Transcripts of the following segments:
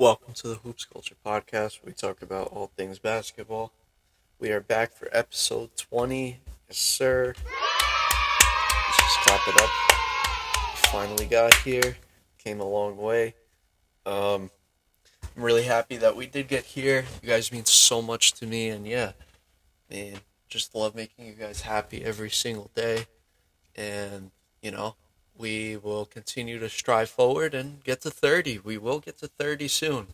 Welcome to the Hoops Culture Podcast, where we talk about all things basketball. We are back for episode 20. Yes, sir. Let's just clap it up. We finally got here. Came a long way. I'm really happy that we did get here. You guys mean so much to me, and yeah, man, just love making you guys happy every single day. And, you know, we will continue to strive forward and get to 30. We will get to 30 soon.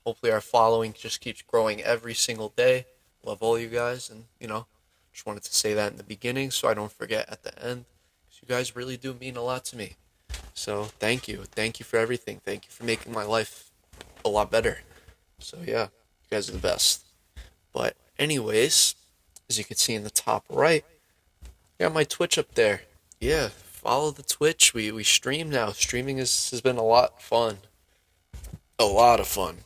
Hopefully our following just keeps growing every single day. Love all you guys, and just wanted to say that in the beginning so I don't forget at the end, because you guys really do mean a lot to me. So thank you for everything. Thank you for making my life a lot better. So yeah, you guys are the best. But anyways, as you can see in the top right, I got my Twitch up there. Yeah, follow the Twitch. We stream now. Streaming has been a lot of fun. A lot of fun.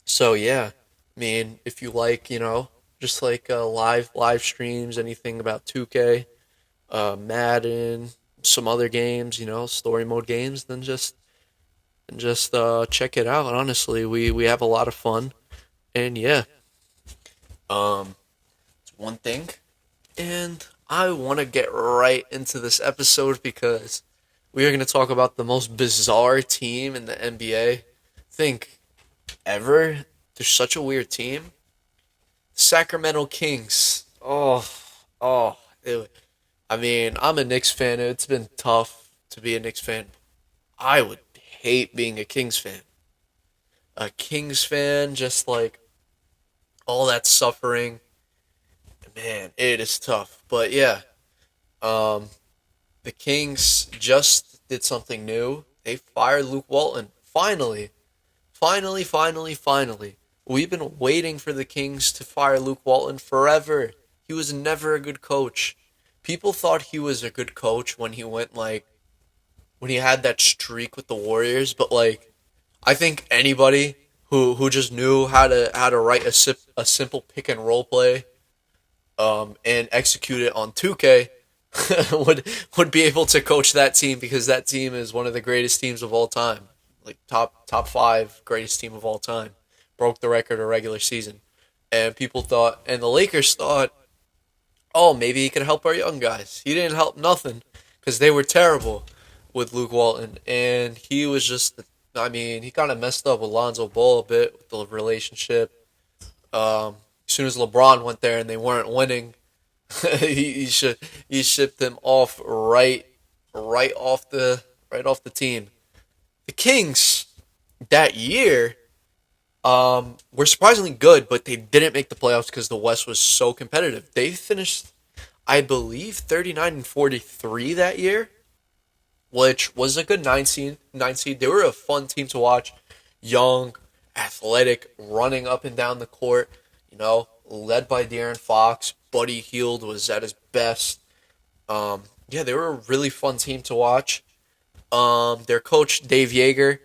So yeah, I mean, if you like, just like live streams, anything about 2K, Madden, some other games, story mode games, then just check it out. Honestly, we have a lot of fun, and yeah, um, it's one thing, and I want to get right into this episode because we are going to talk about the most bizarre team in the NBA. Think ever. They're such a weird team. Sacramento Kings. Oh. I mean, I'm a Knicks fan. It's been tough to be a Knicks fan. I would hate being a Kings fan. A Kings fan, just like all that suffering. Man, it is tough. But yeah, um, the Kings just did something new. They fired Luke Walton. Finally. Finally. We've been waiting for the Kings to fire Luke Walton forever. He was never a good coach. People thought he was a good coach when when he had that streak with the Warriors, but I think anybody who just knew how to write a simple pick and roll play and execute it on 2K would be able to coach that team, because that team is one of the greatest teams of all time. Like top 5 greatest team of all time. Broke the record of regular season. And people thought, and the Lakers thought, oh, maybe he could help our young guys. He didn't help nothing, because they were terrible with Luke Walton. And he was just, I mean, he kind of messed up with Lonzo Ball a bit with the relationship. As soon as LeBron went there and they weren't winning, he shipped him off right off the team. The Kings that year were surprisingly good, but they didn't make the playoffs because the West was so competitive. They finished, I believe, 39 and 43 that year, which was a good 9 seed. They were a fun team to watch. Young, athletic, running up and down the court, led by De'Aaron Fox. Buddy Hield was at his best. Yeah, they were a really fun team to watch. Their coach, Dave Yeager,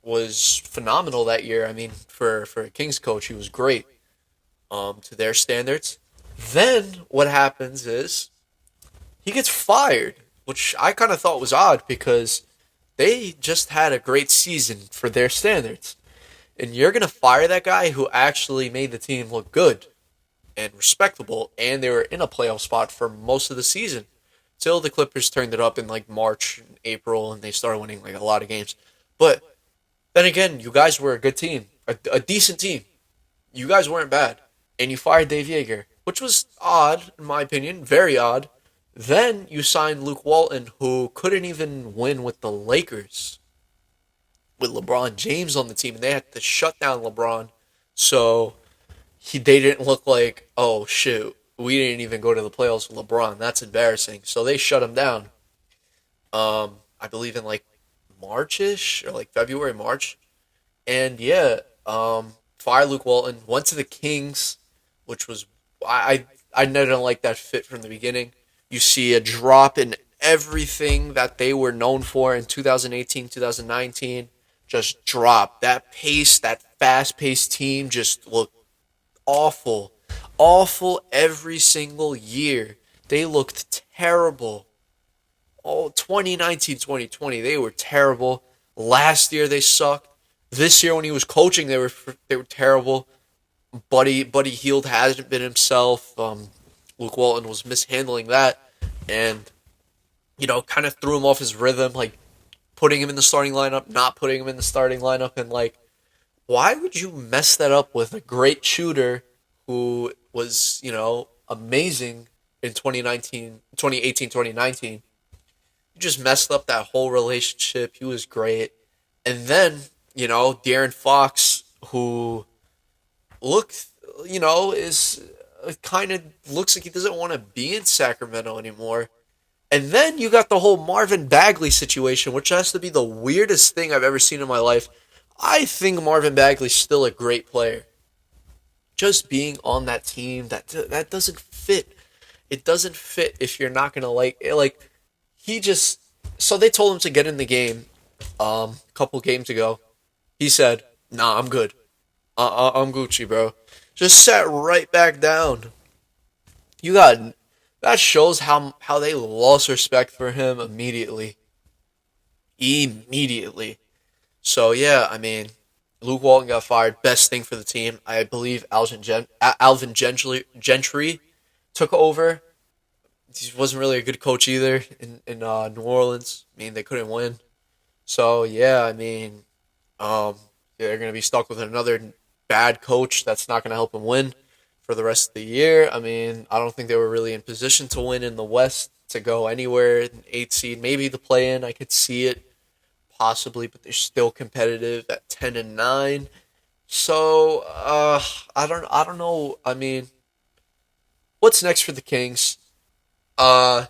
was phenomenal that year. I mean, for a Kings coach, he was great, to their standards. Then what happens is he gets fired, which I kind of thought was odd because they just had a great season for their standards. And you're going to fire that guy who actually made the team look good and respectable, and they were in a playoff spot for most of the season. Till the Clippers turned it up in March and April, and they started winning a lot of games. But then again, you guys were a good team, a decent team. You guys weren't bad, and you fired Dave Yeager, which was odd in my opinion, very odd. Then you signed Luke Walton, who couldn't even win with the Lakers, with LeBron James on the team, and they had to shut down LeBron. So they didn't look like, oh shoot, we didn't even go to the playoffs with LeBron. That's embarrassing. So they shut him down. I believe in March-ish, or February, March. And yeah, fired Luke Walton, went to the Kings, which was, I didn't like that fit from the beginning. You see a drop in everything that they were known for in 2018, 2019. Just dropped. That pace, that fast-paced team just looked awful. Awful every single year. They looked terrible. Oh, 2019, 2020, they were terrible. Last year they sucked. This year when he was coaching, they were terrible. Buddy Hield hasn't been himself. Luke Walton was mishandling that, and kind of threw him off his rhythm, like putting him in the starting lineup, not putting him in the starting lineup, and like, why would you mess that up with a great shooter who was, amazing in 2019, 2018, 2019? You just messed up that whole relationship. He was great. And then, De'Aaron Fox, who looked, is kind of looks like he doesn't want to be in Sacramento anymore. And then you got the whole Marvin Bagley situation, which has to be the weirdest thing I've ever seen in my life. I think Marvin Bagley's still a great player. Just being on that team, that doesn't fit. It doesn't fit if you're not gonna like it. Like he just so they told him to get in the game a couple games ago. He said, "Nah, I'm good. I'm Gucci, bro." Just sat right back down. You got that shows how they lost respect for him immediately. Immediately. So yeah, I mean, Luke Walton got fired. Best thing for the team, I believe. Alvin Gentry took over. He wasn't really a good coach either in New Orleans. I mean, they couldn't win. So yeah, I mean, they're gonna be stuck with another bad coach that's not gonna help them win for the rest of the year. I mean, I don't think they were really in position to win in the West to go anywhere. An 8 seed, maybe the play-in. I could see it possibly, but they're still competitive at 10-9. So I don't know. I mean, what's next for the Kings? Uh,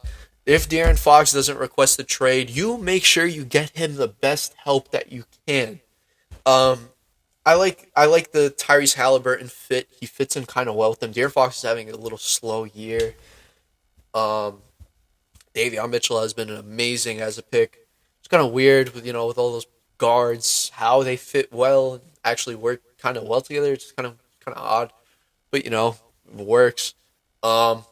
if De'Aaron Fox doesn't request a trade, you make sure you get him the best help that you can. Um, I like the Tyrese Halliburton fit. He fits in kind of well with them. De'Aaron Fox is having a little slow year. Um, Davion Mitchell has been amazing as a pick. It's kind of weird with all those guards how they fit well and actually work kind of well together. It's kind of odd, but it works. Um,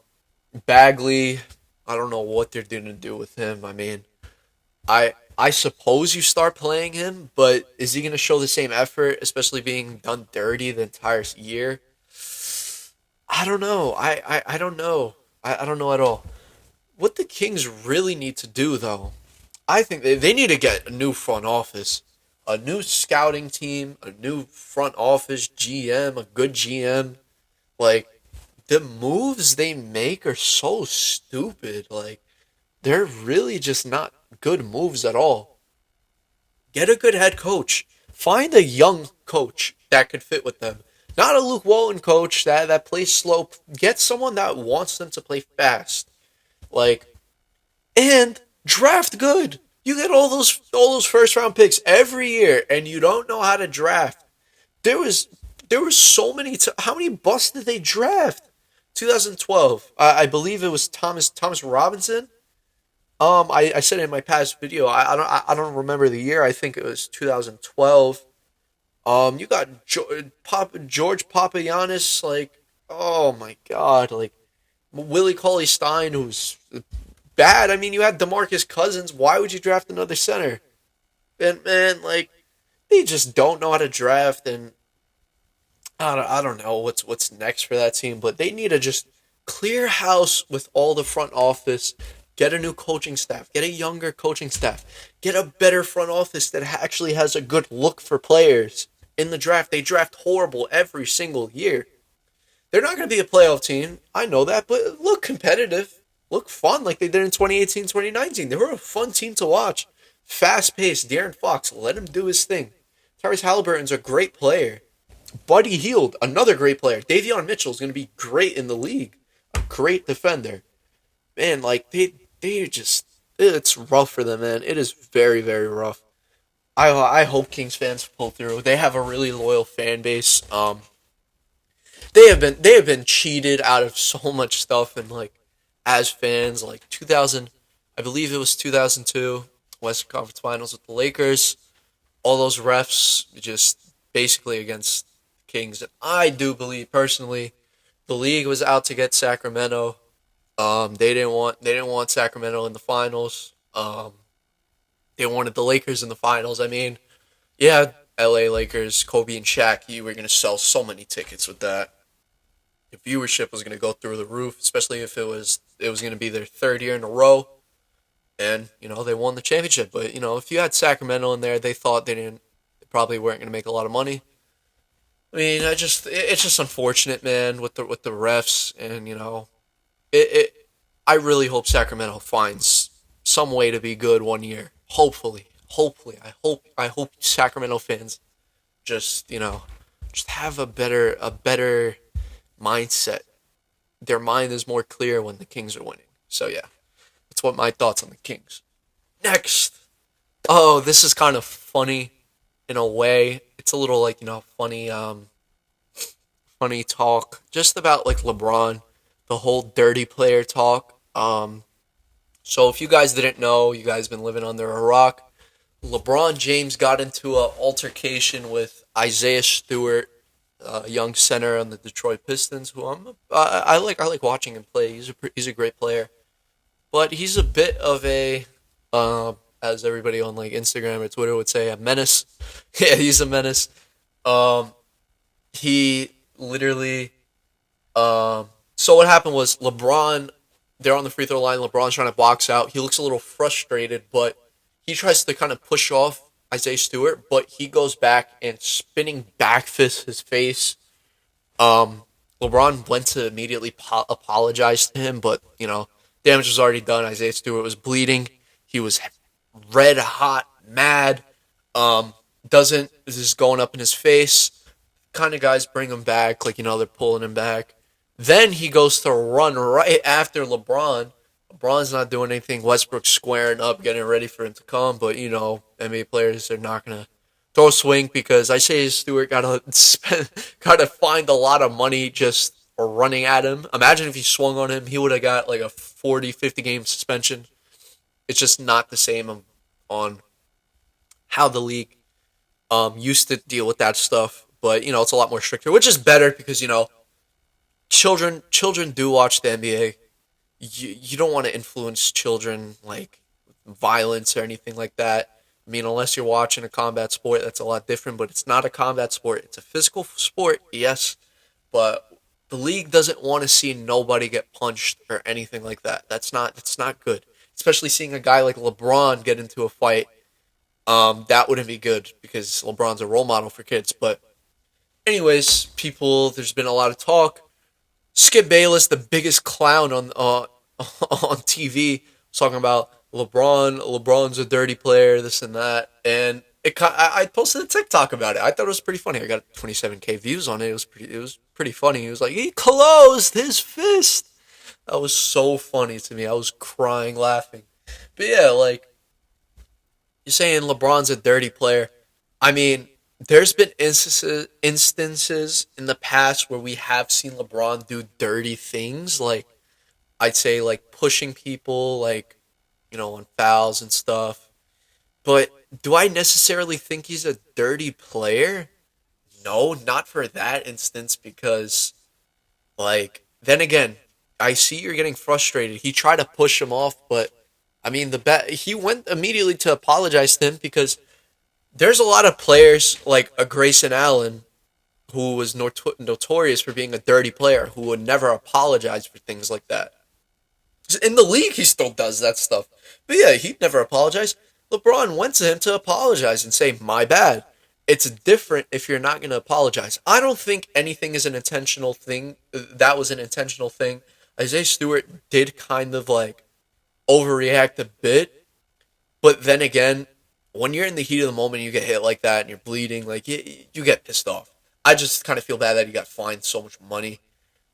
Bagley, I don't know what they're going to do with him. I mean, I suppose you start playing him, but is he going to show the same effort, especially being done dirty the entire year? I don't know. I don't know. I don't know at all. What the Kings really need to do, though, I think they need to get a new front office, a new scouting team, a new front office GM, a good GM. Like, the moves they make are so stupid. Like, they're really just not good moves at all. Get a good head coach. Find a young coach that could fit with them. Not a Luke Walton coach that plays slow. Get someone that wants them to play fast. Like, and draft good. You get all those first round picks every year, and you don't know how to draft. There was there was so many. How many busts did they draft? 2012. I believe it was Thomas Robinson. I said it in my past video. I don't remember the year. I think it was 2012. You got George Papagiannis. Like, oh my God, like Willie Cauley Stein, who's bad. I mean, you had DeMarcus Cousins. Why would you draft another center? And man, like they just don't know how to draft, and I don't know what's next for that team, but they need to just clear house with all the front office, get a new coaching staff, get a younger coaching staff, get a better front office that actually has a good look for players in the draft. They draft horrible every single year. They're not going to be a playoff team. I know that, but look competitive. Look fun like they did in 2018, 2019. They were a fun team to watch. Fast paced. De'Aaron Fox, let him do his thing. Tyrese Halliburton's a great player. Buddy Hield, another great player. Davion Mitchell's going to be great in the league. A great defender. Man, like, they just, it's rough for them, man. It is very, very rough. I hope Kings fans pull through. They have a really loyal fan base. They have been cheated out of so much stuff, and like as fans, like 2000, I believe it was 2002 Western Conference Finals with the Lakers. All those refs just basically against Kings, and I do believe personally the league was out to get Sacramento. They didn't want Sacramento in the finals. They wanted the Lakers in the finals. I mean, yeah, LA Lakers, Kobe and Shaq, you were going to sell so many tickets with that. The viewership was going to go through the roof, especially if it was going to be their third year in a row, and they won the championship. But if you had Sacramento in there, they thought they probably weren't going to make a lot of money. I mean, it's just unfortunate, man, with the refs, and it. I really hope Sacramento finds some way to be good one year. Hopefully, I hope Sacramento fans just have a better mindset. Their mind is more clear when the Kings are winning. So yeah, that's what my thoughts on the Kings. Next, oh, this is kind of funny in a way. It's a little like funny talk just about like LeBron, the whole dirty player talk. So if you guys didn't know, you guys been living under a rock. LeBron James got into an altercation with Isaiah Stewart, a young center on the Detroit Pistons, who I like. I like watching him play. He's a great player, but he's a bit of a as everybody on like Instagram or Twitter would say, a menace. Yeah, he's a menace. Um, he literally. So what happened was LeBron. They're on the free throw line. LeBron's trying to box out. He looks a little frustrated, but he tries to kind of push off Isaiah Stewart, but he goes back and spinning back fist his face. Um, LeBron went to immediately apologize to him, but damage was already done. Isaiah Stewart was bleeding. He was red hot, mad. Doesn't This is going up in his face. Kind of guys bring him back, like they're pulling him back. Then he goes to run right after LeBron. LeBron's not doing anything. Westbrook's squaring up, getting ready for him to come. But NBA players are not gonna throw a swing because Isaiah Stewart gotta find a lot of money just for running at him. Imagine if he swung on him, he would have got like a 40, 50 game suspension. It's just not the same on how the league used to deal with that stuff. But it's a lot more stricter, which is better because children do watch the NBA. You don't want to influence children like violence or anything like that. I mean, unless you're watching a combat sport, that's a lot different. But it's not a combat sport; it's a physical sport, yes. But the league doesn't want to see nobody get punched or anything like that. That's not good. Especially seeing a guy like LeBron get into a fight. That wouldn't be good because LeBron's a role model for kids. But anyways, there's been a lot of talk. Skip Bayless, the biggest clown on TV, was talking about LeBron. LeBron's a dirty player, this and that, and I posted a TikTok about it. I thought it was pretty funny. I got 27K views on it. It was pretty funny. He was like, he closed his fist. That was so funny to me. I was crying laughing. But yeah, like you're saying LeBron's a dirty player. I mean, there's been instances in the past where we have seen LeBron do dirty things, like I'd say like pushing people, like on fouls and stuff. But do I necessarily think he's a dirty player? No, not for that instance, because like then again, I see you're getting frustrated. He tried to push him off, but I mean he went immediately to apologize to him because there's a lot of players like a Grayson Allen who was notorious for being a dirty player who would never apologize for things like that. In the league, he still does that stuff. But yeah, he'd never apologize. LeBron went to him to apologize and say, my bad. It's different if you're not going to apologize. I don't think anything is an intentional thing. That was an intentional thing. Isaiah Stewart did kind of like overreact a bit. But then again, when you're in the heat of the moment, you get hit like that and you're bleeding, like you get pissed off. I just kind of feel bad that he got fined so much money.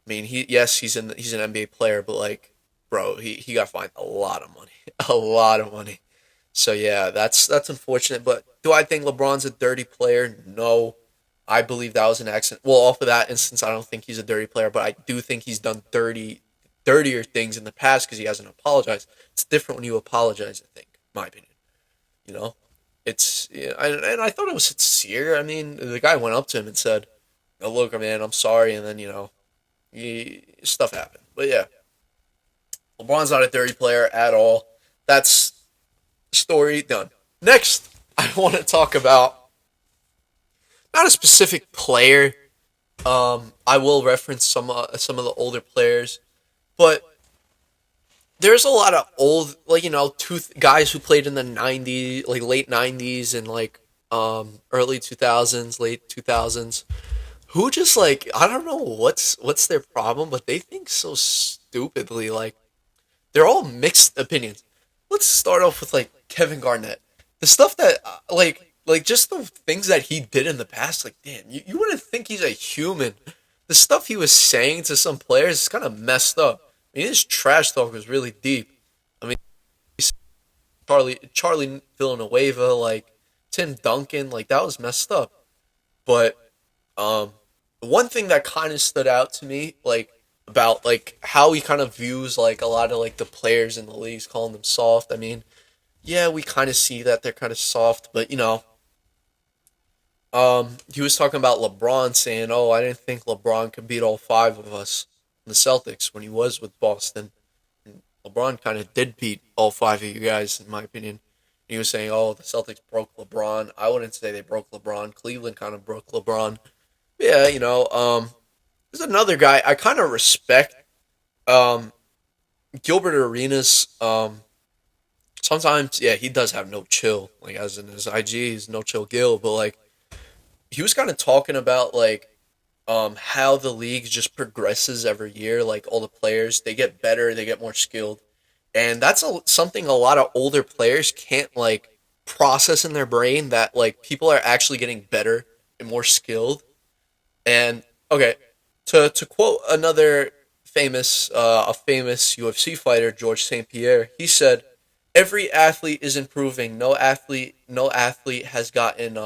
I mean, he's an NBA player, but like, bro, he got fined a lot of money, a lot of money. So yeah, that's unfortunate. But do I think LeBron's a dirty player? No, I believe that was an accident. Well, off of that instance, I don't think he's a dirty player, but I do think he's done dirtier things in the past because he hasn't apologized. It's different when you apologize. I think, in my opinion, you know. And I thought it was sincere. I mean, the guy went up to him and said, oh, look, man, I'm sorry. And then, stuff happened. But yeah, LeBron's not a dirty player at all. That's story done. Next, I want to talk about not a specific player. I will reference some of the older players, but there's a lot of old, like, guys who played in the '90s, like late '90s and like early 2000s, late 2000s, who just like, I don't know what's their problem, but they think so stupidly. Like, they're all mixed opinions. Let's start off with like Kevin Garnett. The stuff that like just the things that he did in the past. Like, damn, you wouldn't think he's a human. The stuff he was saying to some players is kind of messed up. I mean, his trash talk was really deep. I mean, Charlie Villanueva, like Tim Duncan, like that was messed up. But um, one thing that kind of stood out to me, like about like how he kind of views like a lot of like the players in the leagues, calling them soft. I mean, yeah, we kind of see that they're kind of soft, but he was talking about LeBron saying, "Oh, I didn't think LeBron could beat all five of us in the Celtics when he was with Boston." And LeBron kind of did beat all five of you guys, in my opinion. He was saying, "Oh, the Celtics broke LeBron." I wouldn't say they broke LeBron. Cleveland kind of broke LeBron. Yeah, there's another guy I kind of respect. Um, Gilbert Arenas. Sometimes, yeah, he does have no chill. Like as in his IG, he's no chill Gil, but like he was kind of talking about like how the league just progresses every year. Like all the players, they get better, they get more skilled, and that's something a lot of older players can't like process in their brain. That like people are actually getting better and more skilled. And okay, to quote another a famous UFC fighter, George St. Pierre, he said, "Every athlete is improving. No athlete has gotten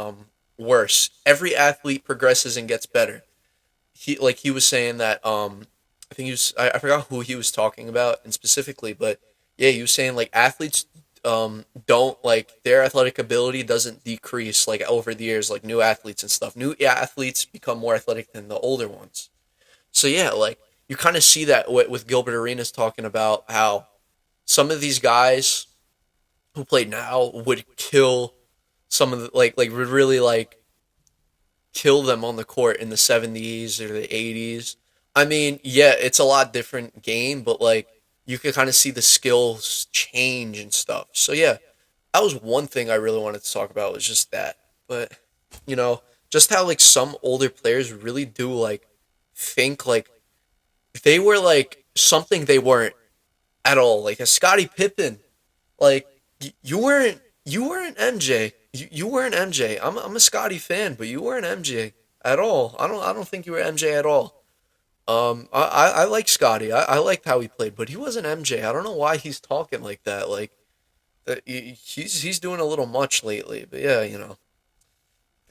worse. Every athlete progresses and gets better." He was saying that I think I forgot who he was talking about and specifically, but yeah, he was saying like athletes don't like their athletic ability doesn't decrease like over the years, like new athletes and stuff. New athletes become more athletic than the older ones. So yeah, like you kind of see that with Gilbert Arenas talking about how some of these guys who played now would kill some of the like would really like kill them on the court in the '70s or the '80s. I mean, yeah, it's a lot different game, but like you can kind of see the skills change and stuff. So yeah, that was one thing I really wanted to talk about was just that. But you know, just how like some older players really do like think like they were like something they weren't at all. Like a Scottie Pippen, like you weren't MJ. You weren't MJ. I'm a Scotty fan, but you weren't MJ at all. I don't think you were MJ at all. I like Scotty. I liked how he played, but he wasn't MJ. I don't know why he's talking like that. Like he's doing a little much lately. But yeah,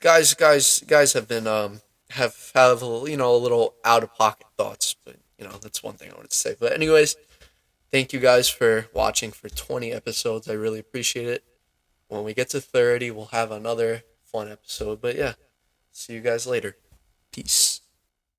guys have been have a little out of pocket thoughts. But that's one thing I wanted to say. But anyways, thank you guys for watching for 20 episodes. I really appreciate it. When we get to 30, we'll have another fun episode. But yeah, see you guys later. Peace.